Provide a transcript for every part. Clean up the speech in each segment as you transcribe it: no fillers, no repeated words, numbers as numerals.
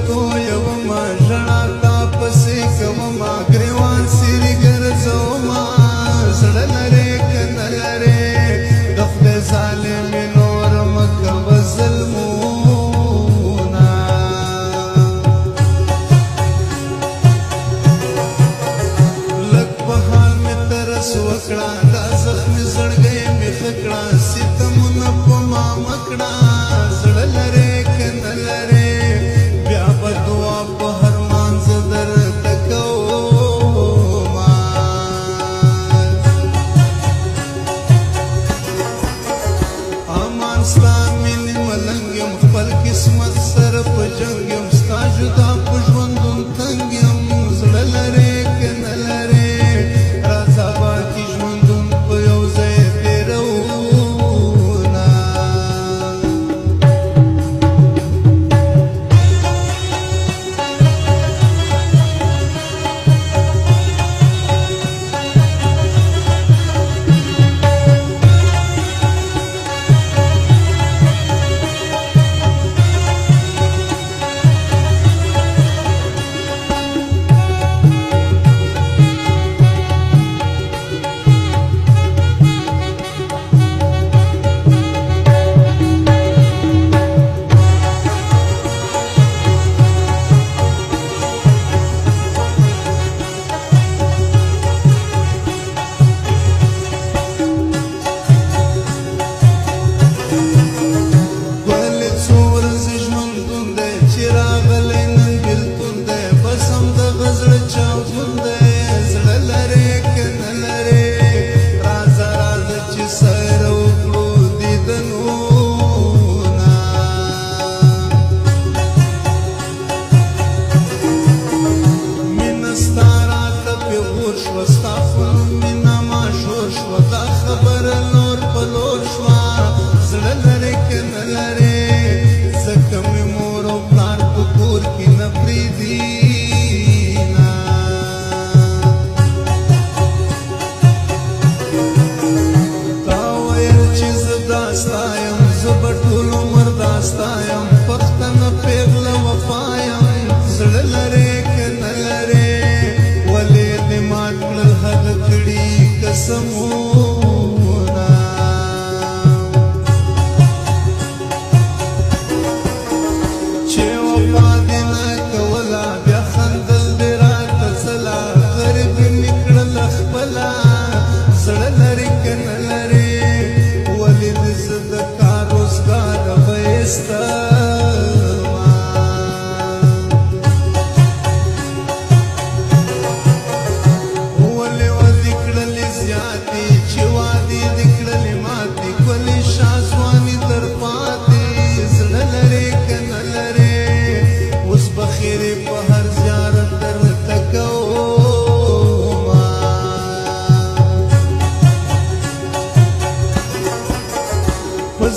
تو یوما ژړا تا پسې کوما ګریوان سیري ګرځوما زړه لرې که نه لرې د خدای ظالمې نور مه کوه ظلمونه لږ په حال مې ترس وکړه دا زخمې زړګی مې ښه کړه ستمونه په ما مه کړه زړه لرې که نه لرې بیا به دعا په هر مانځه درته کومه امان ستا مینې ملنګ یم خپل قسمت سره په جنګ یم ستا جدا په ژوندون تنګ یم زړه لرې که نه لرې راځه باقي ژوندون په یو ځای تېروونه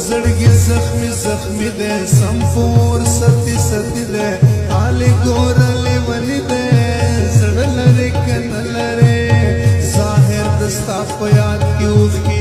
زړګي زخمي زخمي ده سمفور ستی ستی ده آلی ګورلې ونی ده زړه لرې که نه لرې ظاهر دستا په یاد کې اوښکې